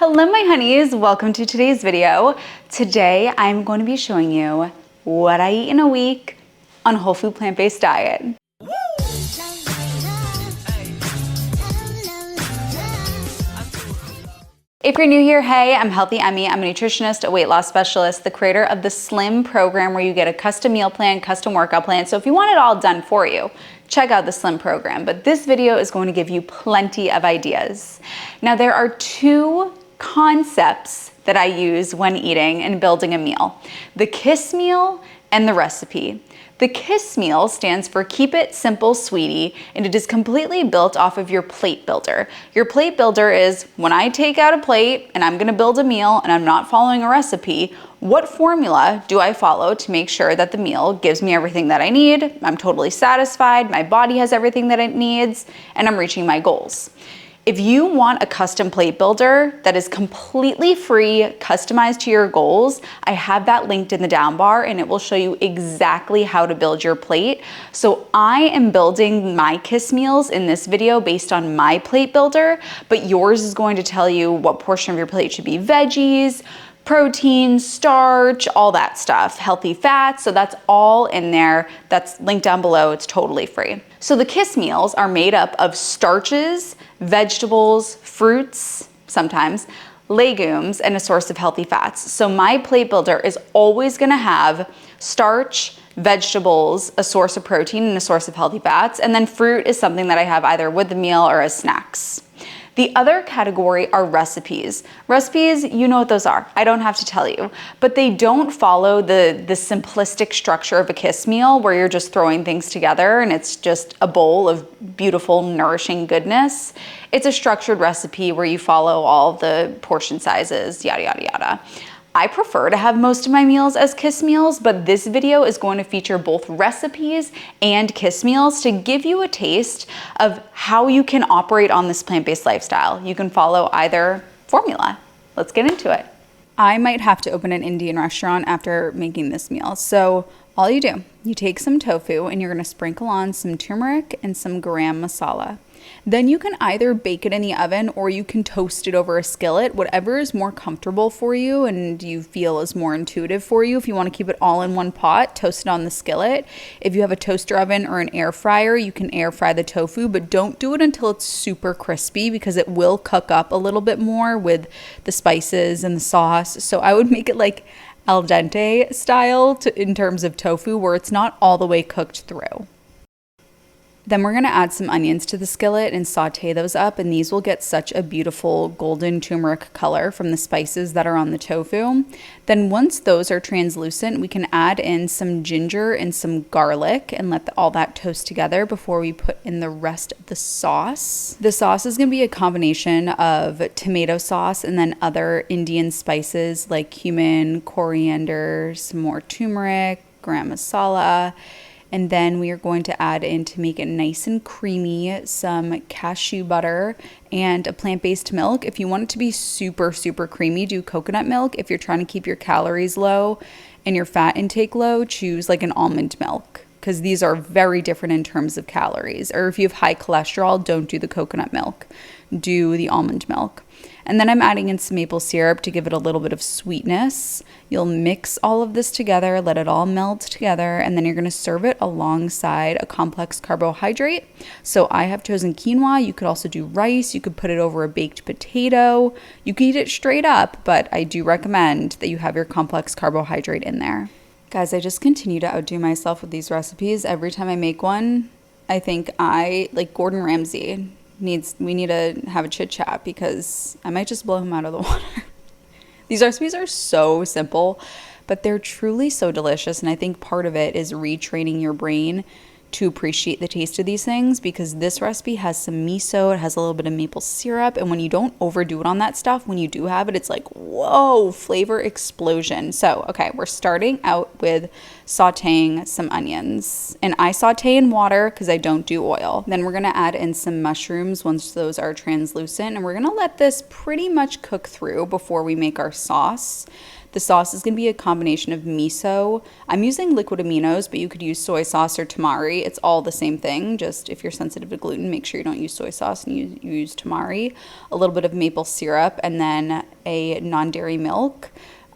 Hello my honeys, welcome to today's video. Today I'm going to be showing you what I eat in a week on a whole food plant-based diet. If you're new here, hey, I'm Healthy Emmie. I'm a nutritionist, a weight loss specialist, the creator of the Slim program where you get a custom meal plan, custom workout plan. So if you want it all done for you, check out the Slim program. But this video is going to give you plenty of ideas. Now there are two concepts that I use when eating and building a meal: the KISS meal and the recipe. The KISS meal stands for Keep It Simple, Sweetie, and it is completely built off of your plate builder. Your plate builder is when I take out a plate and I'm gonna build a meal and I'm not following a recipe, what formula do I follow to make sure that the meal gives me everything that I need, I'm totally satisfied, my body has everything that it needs, and I'm reaching my goals. If you want a custom plate builder that is completely free, customized to your goals, I have that linked in the down bar and it will show you exactly how to build your plate. So I am building my KISS meals in this video based on my plate builder, but yours is going to tell you what portion of your plate should be veggies, protein, starch, all that stuff, healthy fats. So that's all in there. That's linked down below. It's totally free. So the KISS meals are made up of starches, vegetables, fruits, sometimes, legumes, and a source of healthy fats. So my plate builder is always gonna have starch, vegetables, a source of protein, and a source of healthy fats. And then fruit is something that I have either with the meal or as snacks. The other category are recipes. Recipes, you know what those are. I don't have to tell you, but they don't follow the simplistic structure of a KISS meal where you're just throwing things together and it's just a bowl of beautiful, nourishing goodness. It's a structured recipe where you follow all the portion sizes, yada, yada, yada. I prefer to have most of my meals as KISS meals, but this video is going to feature both recipes and KISS meals to give you a taste of how you can operate on this plant-based lifestyle. You can follow either formula. Let's get into it. I might have to open an Indian restaurant after making this meal. So all you do, you take some tofu and you're gonna sprinkle on some turmeric and some garam masala. Then you can either bake it in the oven or you can toast it over a skillet, whatever is more comfortable for you and you feel is more intuitive for you. If you want to keep it all in one pot, toast it on the skillet. If you have a toaster oven or an air fryer, you can air fry the tofu, but don't do it until it's super crispy because it will cook up a little bit more with the spices and the sauce. So I would make it like al dente style in terms of tofu where it's not all the way cooked through. Then we're gonna add some onions to the skillet and saute those up, and these will get such a beautiful golden turmeric color from the spices that are on the tofu. Then once those are translucent, we can add in some ginger and some garlic and let all that toast together before we put in the rest of the sauce. The sauce is gonna be a combination of tomato sauce and then other Indian spices like cumin, coriander, some more turmeric, garam masala. And then we are going to add in, to make it nice and creamy, some cashew butter and a plant-based milk. If you want it to be super, super creamy, do coconut milk. If you're trying to keep your calories low and your fat intake low, choose like an almond milk because these are very different in terms of calories. Or if you have high cholesterol, don't do the coconut milk. Do the almond milk. And then I'm adding in some maple syrup to give it a little bit of sweetness. You'll mix all of this together, let it all melt together, and then you're gonna serve it alongside a complex carbohydrate. So I have chosen quinoa. You could also do rice. You could put it over a baked potato. You could eat it straight up, but I do recommend that you have your complex carbohydrate in there. Guys, I just continue to outdo myself with these recipes. Every time I make one, I think like Gordon Ramsay, we need to have a chit chat because I might just blow him out of the water. These recipes are so simple, but they're truly so delicious. And I think part of it is retraining your brain to appreciate the taste of these things because this recipe has some miso, it has a little bit of maple syrup, and when you don't overdo it on that stuff, when you do have it, it's like, whoa, flavor explosion. So, okay, we're starting out with sauteing some onions. And I saute in water because I don't do oil. Then we're gonna add in some mushrooms once those are translucent, and we're gonna let this pretty much cook through before we make our sauce. The sauce is going to be a combination of miso. I'm using liquid aminos, but you could use soy sauce or tamari. It's all the same thing. Just if you're sensitive to gluten, make sure you don't use soy sauce and you use tamari. A little bit of maple syrup, and then a non-dairy milk.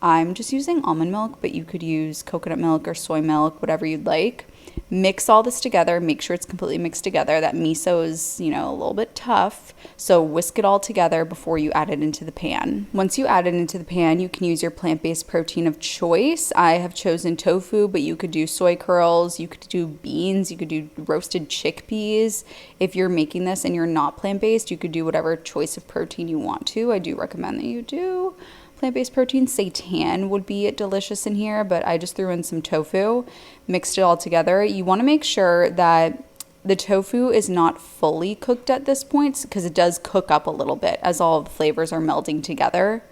I'm just using almond milk, but you could use coconut milk or soy milk, whatever you'd like. Mix all this together, make sure it's completely mixed together. That miso is, a little bit tough, so whisk it all together before you add it into the pan. Once you add it into the pan, you can use your plant-based protein of choice. I have chosen tofu, but you could do soy curls, you could do beans, you could do roasted chickpeas. If you're making this and you're not plant-based, you could do whatever choice of protein you want to. I do recommend that you do plant-based protein. Seitan would be delicious in here, but I just threw in some tofu, mixed it all together. You want to make sure that the tofu is not fully cooked at this point, because it does cook up a little bit as all the flavors are melding together.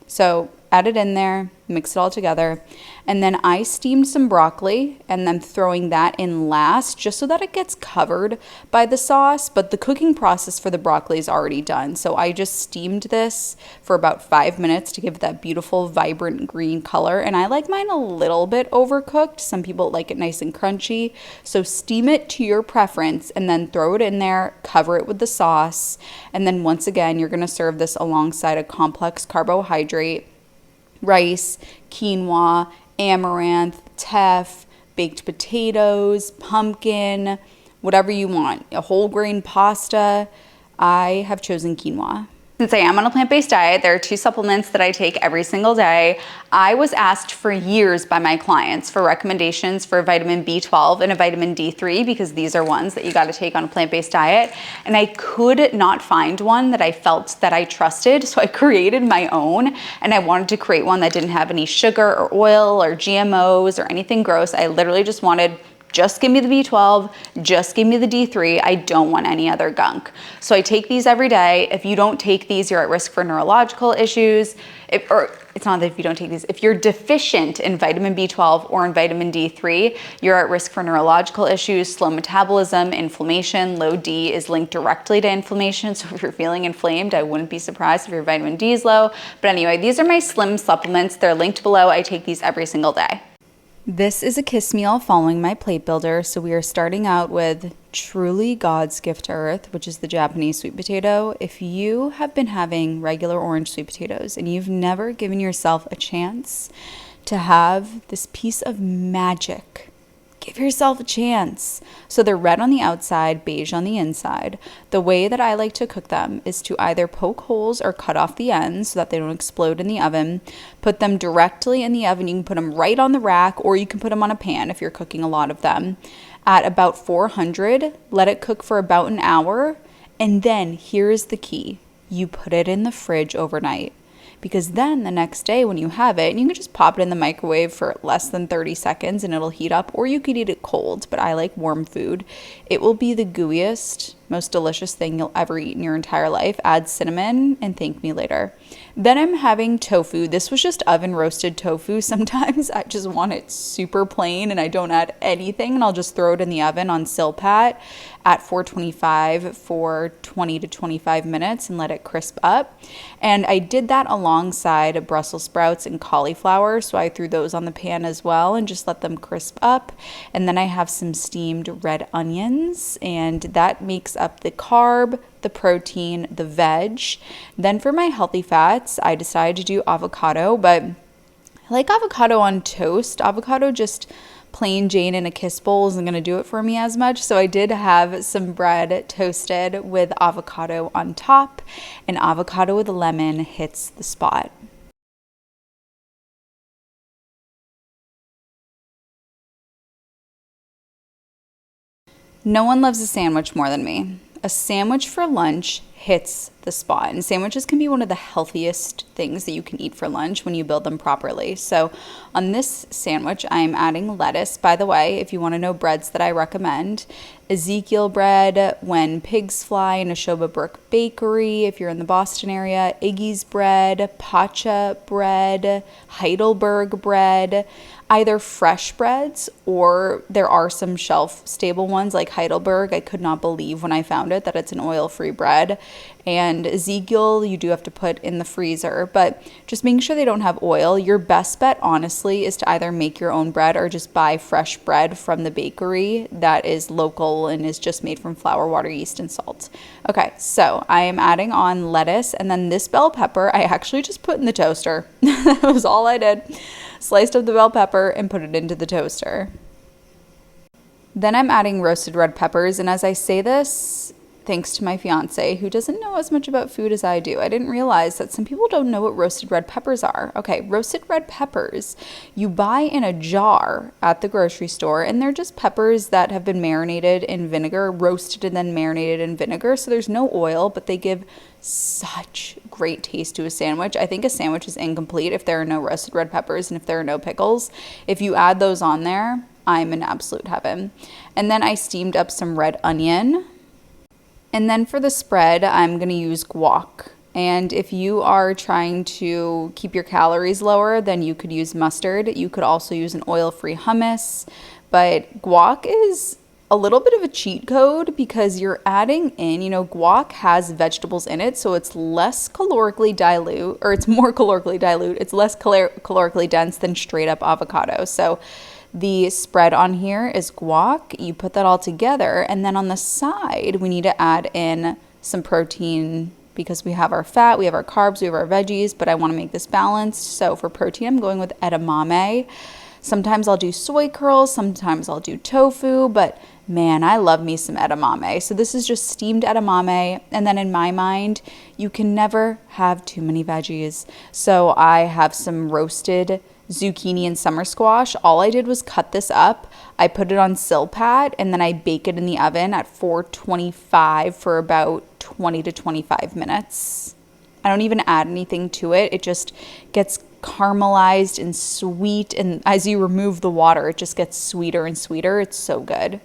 So add it in there, mix it all together. And then I steamed some broccoli and then throwing that in last just so that it gets covered by the sauce. But the cooking process for the broccoli is already done. So I just steamed this for about 5 minutes to give it that beautiful, vibrant green color. And I like mine a little bit overcooked. Some people like it nice and crunchy. So steam it to your preference and then throw it in there, cover it with the sauce. And then once again, you're going to serve this alongside a complex carbohydrate, rice, quinoa, amaranth, teff, baked potatoes, pumpkin, whatever you want. A whole grain pasta. I have chosen quinoa. Since I am on a plant-based diet, there are 2 supplements that I take every single day. I was asked for years by my clients for recommendations for vitamin B12 and a vitamin D3 because these are ones that you got to take on a plant-based diet. And I could not find one that I felt that I trusted, so I created my own. And I wanted to create one that didn't have any sugar or oil or GMOs or anything gross. I literally just wanted, just give me the B12, just give me the D3. I don't want any other gunk. So I take these every day. If you don't take these, you're at risk for neurological issues. It's not that if you don't take these, if you're deficient in vitamin B12 or in vitamin D3, you're at risk for neurological issues, slow metabolism, inflammation. Low D is linked directly to inflammation. So if you're feeling inflamed, I wouldn't be surprised if your vitamin D is low. But anyway, these are my slim supplements. They're linked below. I take these every single day. This is a kiss meal following my plate builder. So we are starting out with truly God's gift to earth, which is the Japanese sweet potato. If you have been having regular orange sweet potatoes and you've never given yourself a chance to have this piece of magic, give yourself a chance. So they're red on the outside, beige on the inside. The way that I like to cook them is to either poke holes or cut off the ends so that they don't explode in the oven. Put them directly in the oven. You can put them right on the rack, or you can put them on a pan if you're cooking a lot of them. At about 400, let it cook for about an hour. And then here's the key. You put it in the fridge overnight. Because then the next day when you have it, you can just pop it in the microwave for less than 30 seconds and it'll heat up, or you could eat it cold, but I like warm food. It will be the gooeyest, most delicious thing you'll ever eat in your entire life. Add cinnamon and thank me later. Then I'm having tofu. This was just oven roasted tofu. Sometimes I just want it super plain and I don't add anything, and I'll just throw it in the oven on Silpat at 425 for 20 to 25 minutes and let it crisp up. And I did that alongside Brussels sprouts and cauliflower, so I threw those on the pan as well and just let them crisp up. And then I have some steamed red onions, and that makes up the carb, the protein, the veg. Then for my healthy fats, I decided to do avocado, but I like avocado on toast. Avocado just plain Jane in a kiss bowl isn't going to do it for me as much. So I did have some bread toasted with avocado on top, and avocado with lemon hits the spot. No one loves a sandwich more than me. A sandwich for lunch hits the spot. And sandwiches can be one of the healthiest things that you can eat for lunch when you build them properly. So on this sandwich, I'm adding lettuce. By the way, if you want to know breads that I recommend, Ezekiel bread, When Pigs Fly, Neshoba Brook Bakery, if you're in the Boston area, Iggy's bread, Pacha bread, Heidelberg bread, either fresh breads, or there are some shelf stable ones like Heidelberg. I could not believe when I found it that it's an oil-free bread. and Ezekiel you do have to put in the freezer, but just making sure they don't have oil. Your best bet, honestly, is to either make your own bread or just buy fresh bread from the bakery that is local and is just made from flour, water, yeast, and salt. Okay, so I am adding on lettuce, and then this bell pepper I actually just put in the toaster. That was all I did. Sliced up the bell pepper and put it into the toaster. Then I'm adding roasted red peppers, and as I say this, thanks to my fiance, who doesn't know as much about food as I do, I didn't realize that some people don't know what roasted red peppers are. Okay, roasted red peppers you buy in a jar at the grocery store, and they're just peppers that have been marinated in vinegar, roasted and then marinated in vinegar, so there's no oil, but they give such great taste to a sandwich. I think a sandwich is incomplete if there are no roasted red peppers and if there are no pickles. If you add those on there, I'm in absolute heaven. And then I steamed up some red onion. And then for the spread, I'm going to use guac. And if you are trying to keep your calories lower, then you could use mustard. You could also use an oil-free hummus. But guac is a little bit of a cheat code because you're adding in, guac has vegetables in it, so it's less calorically dilute, or it's more calorically dilute. It's less calorically dense than straight up avocado. So the spread on here is guac. You put that all together, and then on the side, we need to add in some protein because we have our fat, we have our carbs, we have our veggies, but I want to make this balanced. So for protein, I'm going with edamame. Sometimes I'll do soy curls, sometimes I'll do tofu, but man, I love me some edamame. So this is just steamed edamame, and then in my mind, you can never have too many veggies. So I have some roasted zucchini and summer squash. All I did was cut this up. I put it on Silpat, and then I bake it in the oven at 425 for about 20 to 25 minutes. I don't even add anything to it. It just gets caramelized and sweet, and as you remove the water, it just gets sweeter and sweeter. It's so good.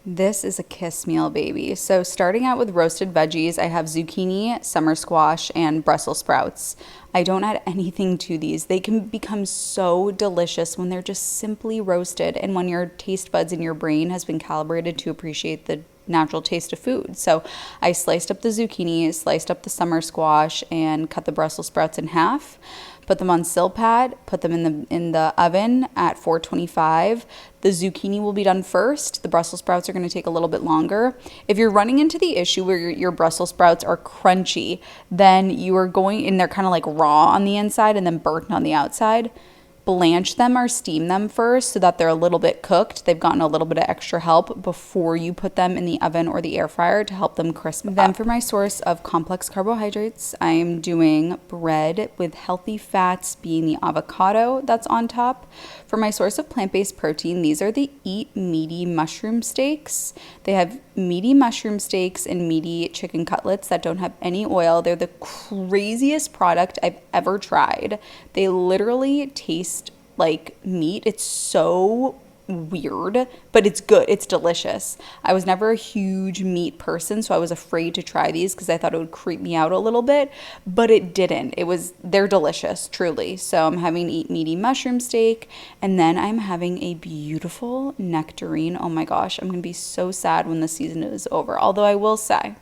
This is a kiss meal, baby. So starting out with roasted veggies, I have zucchini, summer squash, and Brussels sprouts. I don't add anything to these. They can become so delicious when they're just simply roasted and when your taste buds in your brain has been calibrated to appreciate the natural taste of food. So I sliced up the zucchini, sliced up the summer squash, and cut the Brussels sprouts in half. Put them on Silpat, put them in the oven at 425. The zucchini will be done first. The Brussels sprouts are going to take a little bit longer. If you're running into the issue where your Brussels sprouts are crunchy, then you are going, and they're kind of like raw on the inside and then burnt on the outside, blanch them or steam them first so that they're a little bit cooked. They've gotten a little bit of extra help before you put them in the oven or the air fryer to help them crisp up. Then for my source of complex carbohydrates, I am doing bread with healthy fats being the avocado that's on top. For my source of plant-based protein, these are the Eat Meaty mushroom steaks. They have meaty mushroom steaks and meaty chicken cutlets that don't have any oil. They're the craziest product I've ever tried. They literally taste like meat. It's so weird, but it's good. It's delicious. I was never a huge meat person, so I was afraid to try these because I thought it would creep me out a little bit, but it didn't. They're delicious, truly. So I'm having Eat Meaty mushroom steak, and then I'm having a beautiful nectarine. Oh my gosh, I'm going to be so sad when the season is over. Although I will say,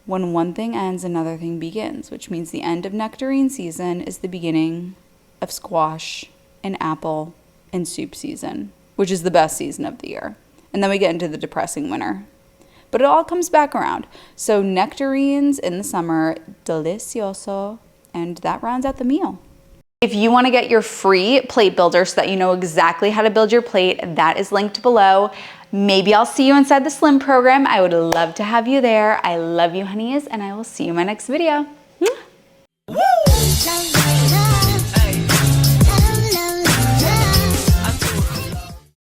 when one thing ends, another thing begins, which means the end of nectarine season is the beginning of squash and apple and soup season, which is the best season of the year. And then we get into the depressing winter. But it all comes back around. So nectarines in the summer, delicioso, and that rounds out the meal. If you want to get your free plate builder so that you know exactly how to build your plate, that is linked below. Maybe I'll see you inside the Slim program. I would love to have you there. I love you, honeys, and I will see you in my next video.